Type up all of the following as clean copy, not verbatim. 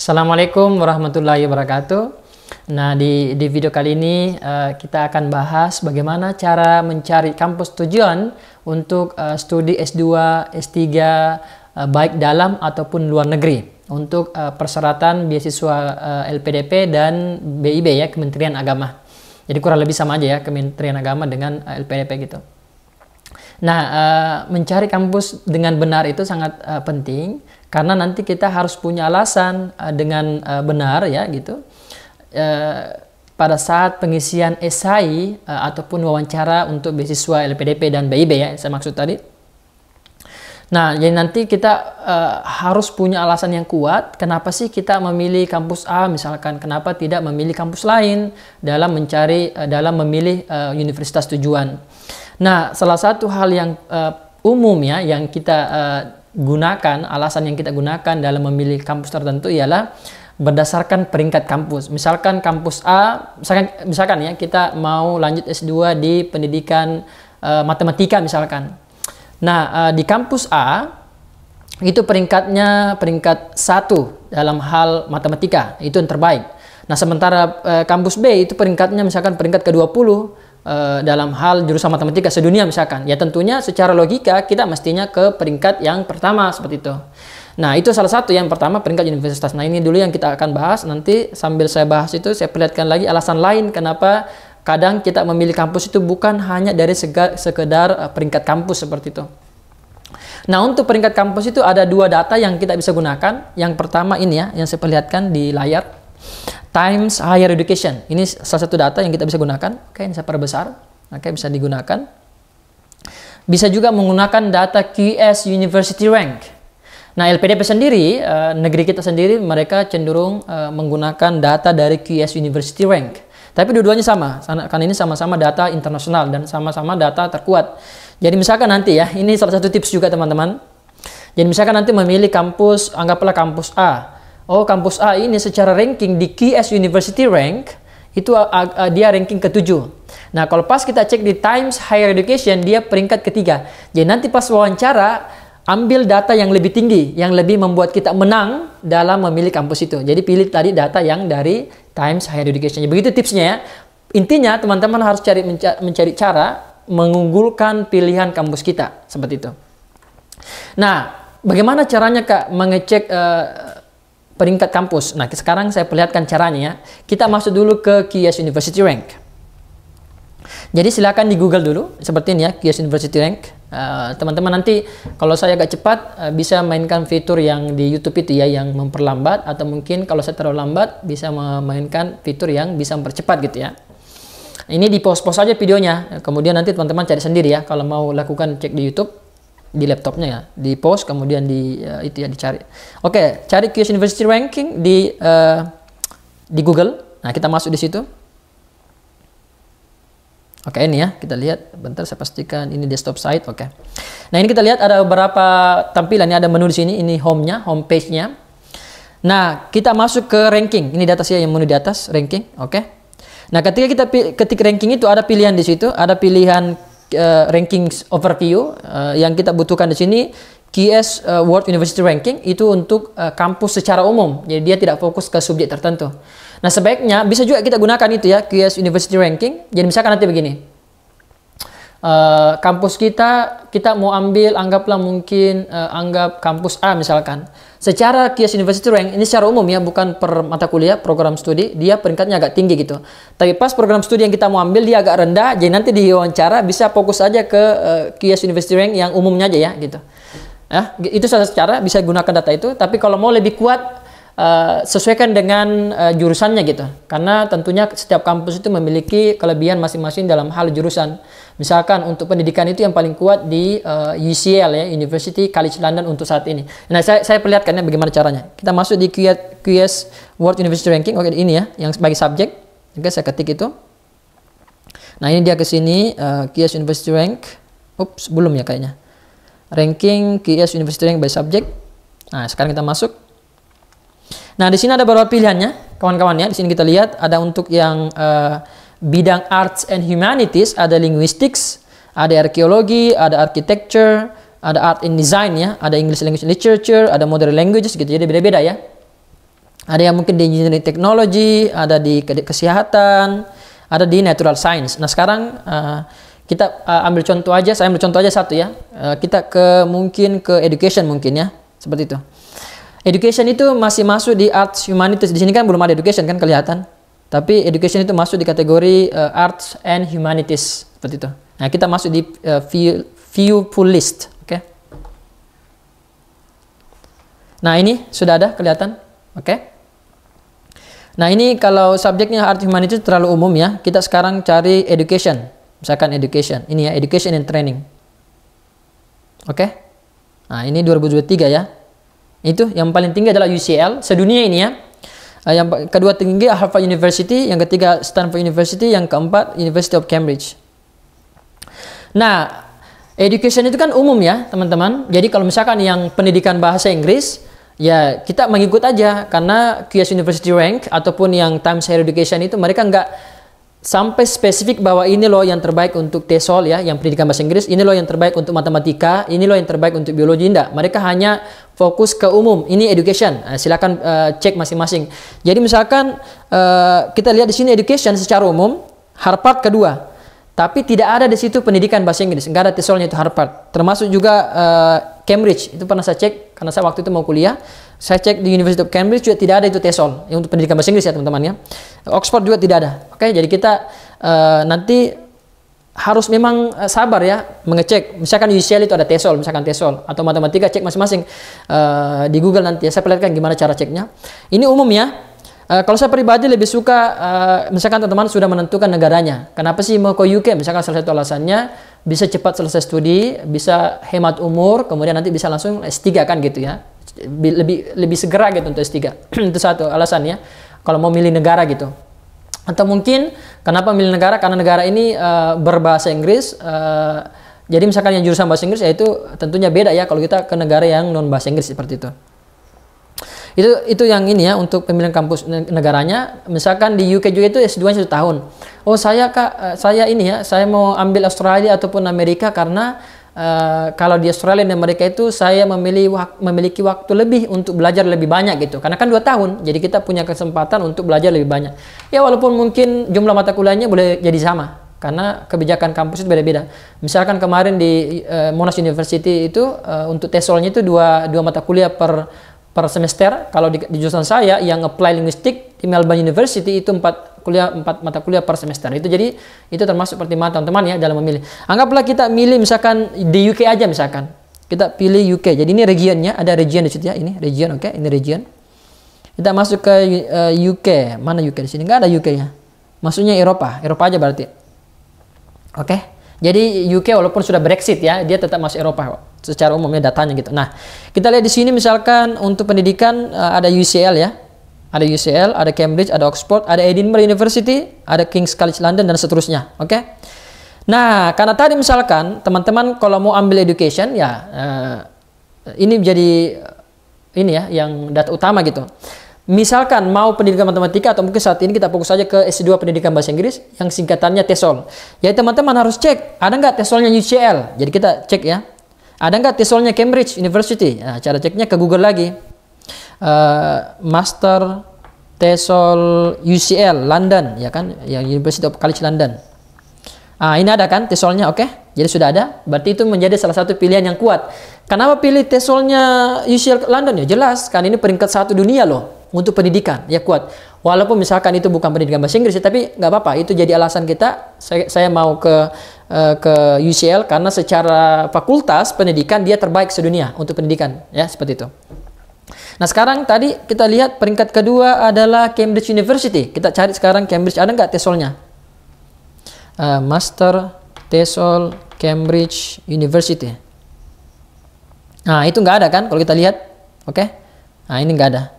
Assalamualaikum warahmatullahi wabarakatuh. Nah, di video kali ini kita akan bahas bagaimana cara mencari kampus tujuan untuk studi S2, S3 baik dalam ataupun luar negeri untuk persyaratan beasiswa LPDP dan BIB ya, Kementerian Agama. Jadi kurang lebih sama aja ya, Kementerian Agama dengan LPDP gitu. Nah, mencari kampus dengan benar itu sangat penting karena nanti kita harus punya alasan dengan benar ya gitu pada saat pengisian esai ataupun wawancara untuk beasiswa LPDP dan BIB ya, saya maksud tadi. Nah, jadi nanti kita harus punya alasan yang kuat kenapa sih kita memilih kampus A misalkan, kenapa tidak memilih kampus lain dalam memilih universitas tujuan. Nah, salah satu hal yang umum ya yang kita gunakan, alasan yang kita gunakan dalam memilih kampus tertentu ialah berdasarkan peringkat kampus. Misalkan kampus A, misalkan ya kita mau lanjut S2 di pendidikan matematika misalkan. Nah, di kampus A itu peringkatnya peringkat 1 dalam hal matematika, itu yang terbaik. Nah, sementara kampus B itu peringkatnya misalkan peringkat ke-20 dalam hal jurusan matematika sedunia misalkan. Ya tentunya secara logika kita mestinya ke peringkat yang pertama seperti itu. Nah, itu salah satu yang pertama peringkat universitas. Nah, ini dulu yang kita akan bahas. Nanti sambil saya bahas itu saya perlihatkan lagi alasan lain kenapa kadang kita memilih kampus itu bukan hanya dari sekedar peringkat kampus seperti itu. Nah, untuk peringkat kampus itu ada dua data yang kita bisa gunakan. Yang pertama ini ya, yang saya perlihatkan di layar. Times Higher Education. Ini salah satu data yang kita bisa gunakan. Oke, ini saya perbesar. Oke, bisa digunakan. Bisa juga menggunakan data QS University Rank. Nah, LPDP sendiri, negeri kita sendiri, mereka cenderung menggunakan data dari QS University Rank. Tapi dua-duanya sama, karena ini sama-sama data internasional dan sama-sama data terkuat. Jadi misalkan nanti ya, ini salah satu tips juga teman-teman. Jadi misalkan nanti memilih kampus, anggaplah kampus A. Oh, kampus A ini secara ranking di QS University Rank itu dia ranking ke-7. Nah, kalau pas kita cek di Times Higher Education dia peringkat ke-3. Jadi nanti pas wawancara ambil data yang lebih tinggi, yang lebih membuat kita menang dalam memilih kampus itu. Jadi pilih tadi data yang dari Times Higher Education. Jadi begitu tipsnya ya. Intinya teman-teman harus mencari cara mengunggulkan pilihan kampus kita seperti itu. Nah, bagaimana caranya Kak mengecek peringkat kampus? Nah, sekarang saya perlihatkan caranya ya. Kita masuk dulu ke QS University Rank. Jadi silakan di Google dulu seperti ini ya, QS University Rank. Teman-teman nanti kalau saya agak cepat bisa mainkan fitur yang di YouTube itu ya, yang memperlambat, atau mungkin kalau saya terlalu lambat bisa memainkan fitur yang bisa mempercepat gitu ya. Ini di pause-pause aja videonya. Kemudian nanti teman-teman cari sendiri ya kalau mau lakukan cek di YouTube. Di laptopnya ya, di pause kemudian itu ya dicari. Oke, cari QS University Ranking di Google. Nah, kita masuk di situ. Oke, ini ya, kita lihat. Bentar saya pastikan ini desktop site. Oke. Nah, ini kita lihat ada beberapa tampilan ya, ada menu di sini. Ini home-nya, home page-nya. Nah, kita masuk ke ranking. Ini data saya yang menu di atas, ranking. Oke. Nah, ketika kita ketik ranking itu ada pilihan di situ, ada pilihan ranking overview. Yang kita butuhkan di sini QS World University Ranking itu untuk kampus secara umum, jadi dia tidak fokus ke subjek tertentu. Nah, sebaiknya bisa juga kita gunakan itu ya, QS University Ranking. Jadi misalkan nanti begini, kampus kita mau ambil, anggaplah mungkin anggap kampus A misalkan. Secara QS University Rank ini secara umum ya, bukan per mata kuliah, program studi, dia peringkatnya agak tinggi gitu. Tapi pas program studi yang kita mau ambil dia agak rendah, jadi nanti di wawancara bisa fokus aja ke QS University Rank yang umumnya aja ya gitu. Ya, itu salah satu cara bisa gunakan data itu. Tapi kalau mau lebih kuat, sesuaikan dengan jurusannya gitu. Karena tentunya setiap kampus itu memiliki kelebihan masing-masing dalam hal jurusan. Misalkan untuk pendidikan itu yang paling kuat di UCL ya, University College London untuk saat ini. Nah, saya perlihatkannya bagaimana caranya. Kita masuk di QS World University Ranking. Oke, ini ya, yang sebagai subjek. Oke, saya ketik itu. Nah, ini dia ke sini, QS University Rank. Ups, belum ya kayaknya. Ranking QS University Rank by subject. Nah, sekarang kita masuk. Nah, di sini ada beberapa pilihannya, kawan-kawan ya. Di sini kita lihat ada untuk yang bidang arts and humanities, ada linguistics, ada arkeologi, ada architecture, ada art and design ya, ada English language literature, ada modern languages gitu. Jadi beda-beda ya. Ada yang mungkin di engineering technology, ada di kesehatan, ada di natural science. Nah sekarang kita ambil contoh aja, saya ambil contoh aja satu ya. Kita mungkin ke education mungkin ya, seperti itu. Education itu masih masuk di arts humanities. Di sini kan belum ada education kan kelihatan. Tapi education itu masuk di kategori arts and humanities seperti itu. Nah kita masuk di view full list, oke? Nah ini sudah ada kelihatan, oke? Nah ini kalau subjeknya art humanities terlalu umum ya. Kita sekarang cari education. Misalkan education. Ini ya, education and training. Oke. Nah ini 2023 ya. Itu yang paling tinggi adalah UCL. Sedunia ini ya. Yang kedua tinggi Harvard University. Yang ketiga Stanford University. Yang keempat University of Cambridge. Nah education itu kan umum ya teman-teman. Jadi kalau misalkan yang pendidikan bahasa Inggris, ya kita mengikut aja, karena QS University Rank ataupun yang Times Higher Education itu mereka nggak sampai spesifik bahwa ini loh yang terbaik untuk TESOL ya, yang pendidikan bahasa Inggris, ini loh yang terbaik untuk matematika, ini loh yang terbaik untuk biologi, enggak. Mereka hanya fokus ke umum, ini education. Silakan cek masing-masing. Jadi misalkan kita lihat di sini education secara umum, Harvard kedua. Tapi tidak ada di situ pendidikan bahasa Inggris, nggak ada TESOL-nya itu Harvard. Termasuk juga Cambridge, itu pernah saya cek karena saya waktu itu mau kuliah. Saya cek di University of Cambridge juga tidak ada itu TESOL yang untuk pendidikan bahasa Inggris ya teman-teman ya. Oxford juga tidak ada. Oke, jadi kita nanti harus memang sabar ya mengecek. Misalkan UCL itu ada TESOL, misalkan TESOL atau matematika, cek masing-masing di Google nanti ya. Saya perlihatkan gimana cara ceknya. Ini umum ya. Kalau saya pribadi lebih suka, misalkan teman-teman sudah menentukan negaranya. Kenapa sih mau ke UK? Misalkan salah satu alasannya bisa cepat selesai studi, bisa hemat umur, kemudian nanti bisa langsung S3 kan gitu ya. Lebih segera gitu untuk S3. Itu satu alasannya. Kalau mau milih negara gitu. Atau mungkin kenapa milih negara? Karena negara ini berbahasa Inggris. Jadi misalkan yang jurusan bahasa Inggris, yaitu tentunya beda ya kalau kita ke negara yang non bahasa Inggris seperti itu. Itu yang ini ya untuk pemilihan kampus negaranya. Misalkan di UK juga itu S2-nya 1 tahun. Oh saya ini ya, saya mau ambil Australia ataupun Amerika karena kalau di Australia dan Amerika itu saya memiliki waktu lebih untuk belajar lebih banyak gitu. Karena kan 2 tahun, jadi kita punya kesempatan untuk belajar lebih banyak. Ya walaupun mungkin jumlah mata kuliahnya boleh jadi sama, karena kebijakan kampus itu beda-beda. Misalkan kemarin di Monash University itu untuk TESOL-nya itu 2 mata kuliah per semester. Kalau di jurusan saya yang apply linguistik di Melbourne University itu 4 mata kuliah per semester. Itu jadi itu termasuk pertimbangan teman-teman ya dalam memilih. Anggaplah kita milih misalkan di UK aja, misalkan kita pilih UK. Jadi ini regionnya, ada region di situ ya, ini region, oke, ini region. Kita masuk ke UK. Mana UK di sini? Nggak ada UK ya. Maksudnya Eropa aja berarti. Oke. Jadi UK walaupun sudah Brexit ya, dia tetap masuk Eropa secara umumnya datanya gitu. Nah, kita lihat di sini misalkan untuk pendidikan ada UCL ya. Ada UCL, ada Cambridge, ada Oxford, ada Edinburgh University, ada King's College London dan seterusnya. Oke. Nah, karena tadi misalkan teman-teman kalau mau ambil education ya ini menjadi ini ya yang data utama gitu. Misalkan mau pendidikan matematika atau mungkin saat ini kita fokus saja ke S2 pendidikan bahasa Inggris yang singkatannya TESOL. Jadi teman-teman harus cek, ada nggak TESOL-nya UCL? Jadi kita cek ya. Ada nggak TESOL-nya Cambridge University? Nah, cara ceknya ke Google lagi. Master TESOL UCL London, ya kan? Yang University of College London. Ini ada kan TESOL-nya, oke? Jadi sudah ada. Berarti itu menjadi salah satu pilihan yang kuat. Kenapa pilih TESOL-nya UCL London? Ya jelas, kan ini peringkat 1 dunia loh. Untuk pendidikan, ya kuat. Walaupun misalkan itu bukan pendidikan bahasa Inggris, tapi nggak apa-apa. Itu jadi alasan kita. Saya mau ke UCL karena secara fakultas pendidikan dia terbaik sedunia untuk pendidikan, ya seperti itu. Nah sekarang tadi kita lihat peringkat kedua adalah Cambridge University. Kita cari sekarang Cambridge, ada nggak TESOL-nya? Master TESOL Cambridge University. Nah itu nggak ada kan? Kalau kita lihat, oke? Nah ini nggak ada.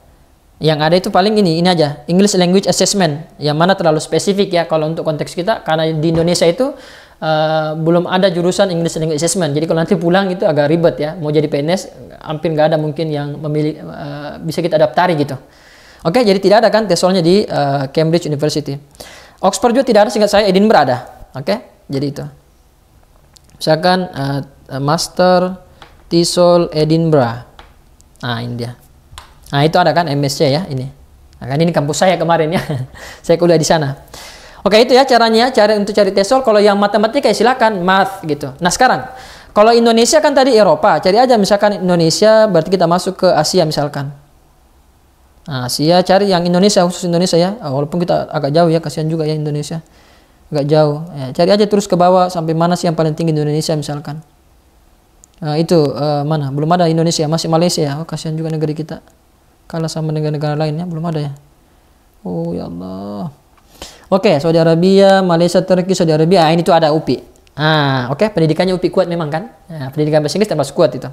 Yang ada itu paling ini aja, English Language Assessment, yang mana terlalu spesifik ya kalau untuk konteks kita, karena di Indonesia itu belum ada jurusan English Language Assessment. Jadi kalau nanti pulang itu agak ribet ya, mau jadi PNS hampir nggak ada mungkin yang memilih bisa kita daftari gitu. Oke, jadi tidak ada kan TESOL-nya di Cambridge University. Oxford juga tidak ada, seingat saya Edinburgh ada. Oke, jadi itu. Misalkan Master TESOL Edinburgh. Nah ini dia. Nah itu ada kan MSc ya ini. Nah, kan ini kampus saya kemarin ya. Saya kuliah di sana. Oke, itu ya caranya, cara untuk cari TESOL. Kalau yang matematika ya silakan math gitu. Nah, sekarang kalau Indonesia kan tadi Eropa, cari aja misalkan Indonesia, berarti kita masuk ke Asia misalkan. Nah, Asia cari yang Indonesia, khusus Indonesia ya. Walaupun kita agak jauh ya, kasihan juga ya Indonesia. Agak jauh. Ya, cari aja terus ke bawah sampai mana sih yang paling tinggi di Indonesia misalkan. Nah, itu mana? Belum ada Indonesia, masih Malaysia ya. Oh, kasihan juga negeri kita. Kalah sama negara-negara lainnya, belum ada ya. Oh ya Allah. Oke, Saudi Arabia, Malaysia, Turki, Saudi Arabia. Ini tuh ada UPI. Oke, pendidikannya UPI kuat memang kan. Nah, pendidikan bahasa Inggris termasuk kuat itu.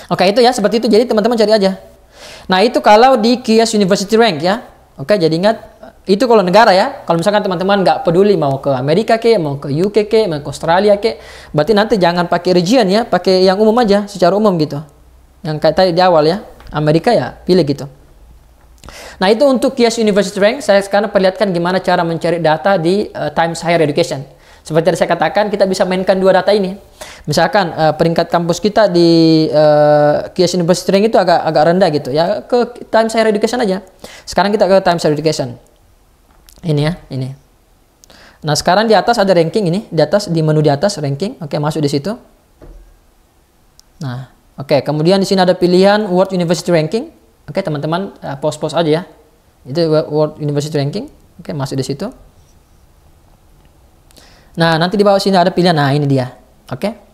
Oke, itu ya seperti itu. Jadi teman-teman cari aja. Nah, itu kalau di QS University Rank ya. Oke, jadi ingat itu kalau negara ya. Kalau misalkan teman-teman nggak peduli mau ke Amerika ke, mau ke UK ke, mau ke Australia ke, berarti nanti jangan pakai region ya, pakai yang umum aja, secara umum gitu. Yang kayak tadi di awal ya, Amerika ya pilih gitu. Nah, itu untuk QS University Rank. Saya sekarang perlihatkan gimana cara mencari data di Times Higher Education. Seperti yang saya katakan, kita bisa mainkan dua data ini. Misalkan peringkat kampus kita di QS University Rank itu agak rendah gitu ya, ke Times Higher Education aja. Sekarang kita ke Times Higher Education. Ini ya, ini. Nah, sekarang di atas ada ranking ini, di atas di menu di atas ranking. Oke, masuk di situ. Nah, oke, kemudian di sini ada pilihan World University Ranking. Oke, teman-teman post-post aja ya. Itu World University Ranking. Oke, masuk di situ. Nah, nanti di bawah sini ada pilihan. Nah, ini dia. Oke.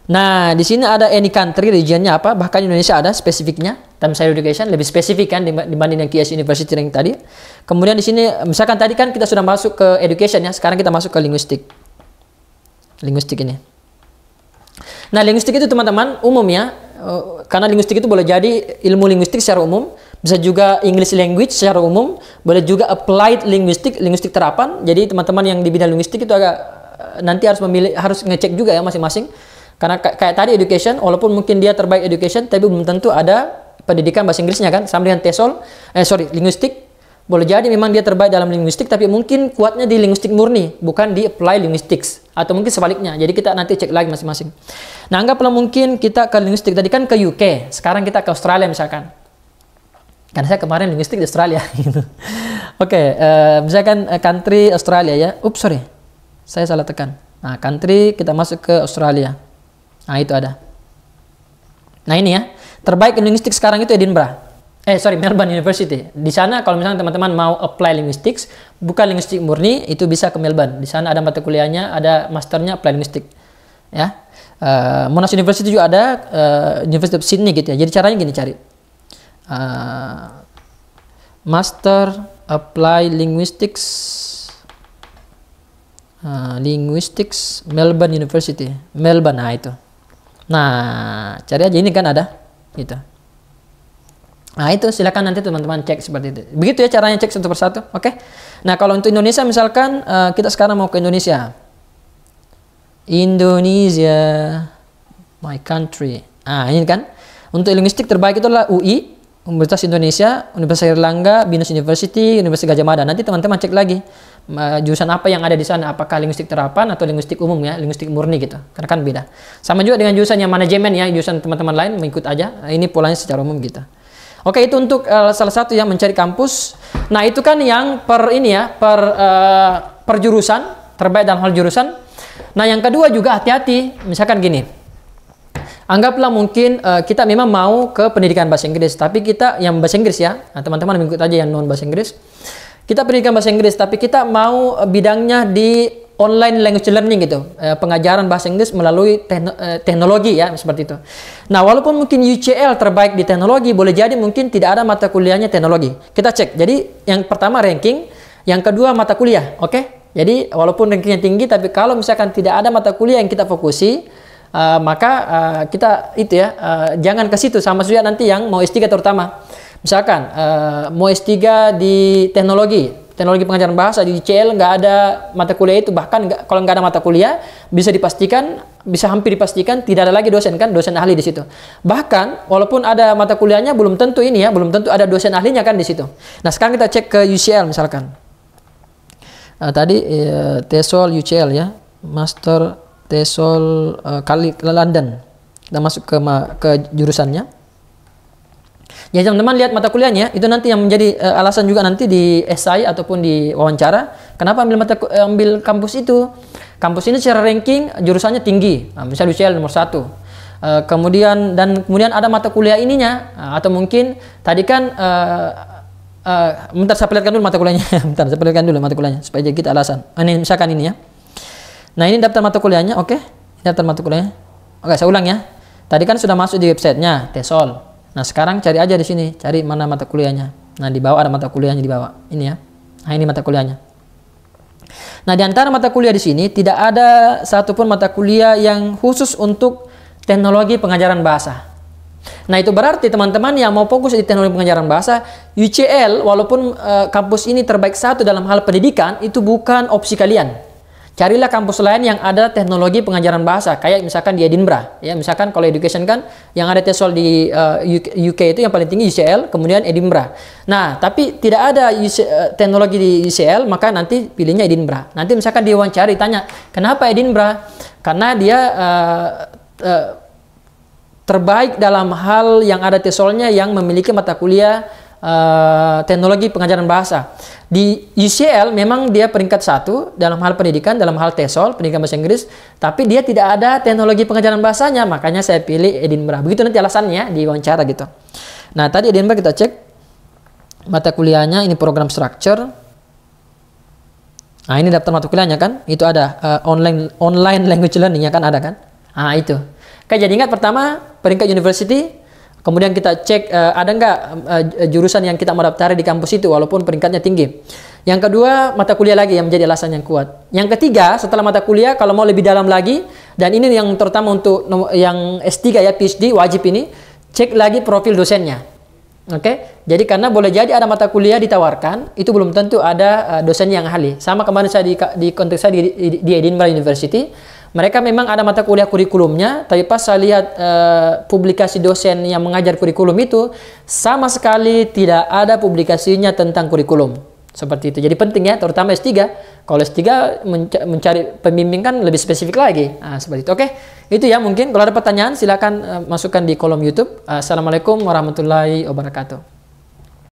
Nah, di sini ada any country, regionnya apa, bahkan Indonesia ada spesifiknya. Times Higher Education lebih spesifik kan dibanding yang QS University Rank tadi. Kemudian di sini misalkan tadi kan kita sudah masuk ke education ya, sekarang kita masuk ke linguistik. Linguistik ini. Nah, linguistik itu teman-teman umum ya. Karena linguistik itu boleh jadi ilmu linguistik secara umum, bisa juga English language secara umum, boleh juga applied linguistik, linguistik terapan. Jadi teman-teman yang di bidang linguistik itu agak nanti harus memilih, harus ngecek juga ya masing-masing. Karena kayak tadi education, walaupun mungkin dia terbaik education, tapi belum tentu ada pendidikan bahasa Inggrisnya kan, sama dengan TESOL, linguistik. Boleh jadi memang dia terbaik dalam linguistik, tapi mungkin kuatnya di linguistik murni, bukan di apply linguistics, atau mungkin sebaliknya. Jadi kita nanti cek lagi masing-masing. Nah, anggaplah mungkin kita ke linguistik, tadi kan ke UK, sekarang kita ke Australia misalkan. Karena saya kemarin linguistik di Australia. Oke, misalkan country Australia ya. Sorry, saya salah tekan. Nah, country kita masuk ke Australia. Nah, itu ada. Nah, ini ya, terbaik linguistik sekarang itu Edinburgh. Melbourne University. Di sana kalau misalnya teman-teman mau apply linguistics, bukan linguistik murni, itu bisa ke Melbourne. Di sana ada mata kuliahnya, ada masternya apply linguistik. Ya. Monash University juga ada, University of Sydney gitu ya. Jadi caranya gini cari. Master Apply Linguistics. Linguistics Melbourne University. Melbourne, nah itu. Nah, cari aja ini kan ada gitu. Nah, itu silakan nanti teman-teman cek seperti itu. Begitu ya caranya cek satu persatu. Oke. Nah, kalau untuk Indonesia misalkan kita sekarang mau ke Indonesia. Indonesia, my country. Nah, ini kan. Untuk linguistik terbaik itu adalah UI, Universitas Indonesia, Universitas Airlangga, BINUS University, Universitas Gadjah Mada. Nanti teman-teman cek lagi jurusan apa yang ada di sana, apakah linguistik terapan atau linguistik umum ya, linguistik murni gitu. Karena kan beda. Sama juga dengan jurusan yang manajemen ya, jurusan teman-teman lain mengikut aja. Ini polanya secara umum gitu. Oke, itu untuk salah satu yang mencari kampus. Nah, itu kan yang per jurusan, terbaik dalam hal jurusan. Nah, yang kedua juga hati-hati. Misalkan gini. Anggaplah mungkin kita memang mau ke pendidikan bahasa Inggris, tapi kita yang bahasa Inggris ya. Nah, teman-teman mengikut aja yang non bahasa Inggris. Kita pendidikan bahasa Inggris, tapi kita mau bidangnya di online language learning gitu, pengajaran bahasa Inggris melalui teknologi ya, seperti itu. Nah, walaupun mungkin UCL terbaik di teknologi, boleh jadi mungkin tidak ada mata kuliahnya teknologi. Kita cek. Jadi yang pertama ranking, yang kedua mata kuliah, oke? Jadi walaupun rankingnya tinggi, tapi kalau misalkan tidak ada mata kuliah yang kita fokusi, maka kita itu ya jangan ke situ. Sama saja nanti yang mau S3 terutama. Misalkan mau S3 di teknologi pengajaran bahasa di UCL nggak ada mata kuliah itu, bahkan kalau nggak ada mata kuliah bisa hampir dipastikan tidak ada lagi dosen ahli di situ. Bahkan walaupun ada mata kuliahnya belum tentu belum tentu ada dosen ahlinya kan di situ. Nah, sekarang kita cek ke UCL misalkan. Tadi TESOL UCL ya, Master TESOL kali London. Kita masuk ke jurusannya. Ya teman-teman lihat mata kuliahnya, itu nanti yang menjadi alasan juga nanti di esai ataupun di wawancara. Kenapa ambil kampus itu? Kampus ini secara ranking jurusannya tinggi, misalnya UCL nomor 1. Kemudian ada mata kuliah ininya, atau mungkin tadi kan bentar saya perlihatkan dulu mata kuliahnya. Bentar saya perlihatkan dulu mata kuliahnya supaya kita alasan. Ini misalkan ini ya. Nah ini daftar mata kuliahnya, oke? Daftar mata kuliahnya. Oke, saya ulang ya. Tadi kan sudah masuk di websitenya, TESOL. Nah sekarang cari aja di sini, cari mana mata kuliahnya. Nah di bawah ada mata kuliahnya di bawah, ini ya. Nah ini mata kuliahnya. Nah di antara mata kuliah di sini tidak ada satupun mata kuliah yang khusus untuk teknologi pengajaran bahasa. Nah itu berarti teman-teman yang mau fokus di teknologi pengajaran bahasa, UCL walaupun kampus ini terbaik satu dalam hal pendidikan, itu bukan opsi kalian. Carilah kampus lain yang ada teknologi pengajaran bahasa, kayak misalkan di Edinburgh. Ya, misalkan kalau education kan yang ada TESOL di UK itu yang paling tinggi UCL, kemudian Edinburgh. Nah, tapi tidak ada teknologi di UCL, maka nanti pilihnya Edinburgh. Nanti misalkan diwawancara tanya, kenapa Edinburgh? Karena dia terbaik dalam hal yang ada TESOL-nya yang memiliki mata kuliah teknologi pengajaran bahasa. Di UCL memang dia peringkat 1 dalam hal pendidikan, dalam hal TESOL, pendidikan bahasa Inggris, tapi dia tidak ada teknologi pengajaran bahasanya, makanya saya pilih Edinburgh. Begitu nanti alasannya di wawancara gitu. Nah, tadi Edinburgh kita cek mata kuliahnya, ini program structure. Nah, ini daftar mata kuliahnya kan, itu ada online language learning-nya kan ada kan. Nah, itu. Oke, jadi ingat pertama peringkat university. Kemudian kita cek ada nggak jurusan yang kita mau daftari di kampus itu walaupun peringkatnya tinggi. Yang kedua, mata kuliah lagi yang menjadi alasan yang kuat. Yang ketiga, setelah mata kuliah kalau mau lebih dalam lagi, dan ini yang terutama untuk yang S3 ya, PhD wajib ini, cek lagi profil dosennya. Oke, jadi karena boleh jadi ada mata kuliah ditawarkan, itu belum tentu ada dosen yang ahli. Sama kemarin saya di konteks saya di Edinburgh University, mereka memang ada mata kuliah kurikulumnya, tapi pas saya lihat publikasi dosen yang mengajar kurikulum itu, sama sekali tidak ada publikasinya tentang kurikulum. Seperti itu. Jadi penting ya, terutama S3. Kalau S3 mencari pembimbing kan lebih spesifik lagi. Nah, seperti itu. Oke, itu ya mungkin. Kalau ada pertanyaan silakan masukkan di kolom YouTube. Assalamualaikum warahmatullahi wabarakatuh.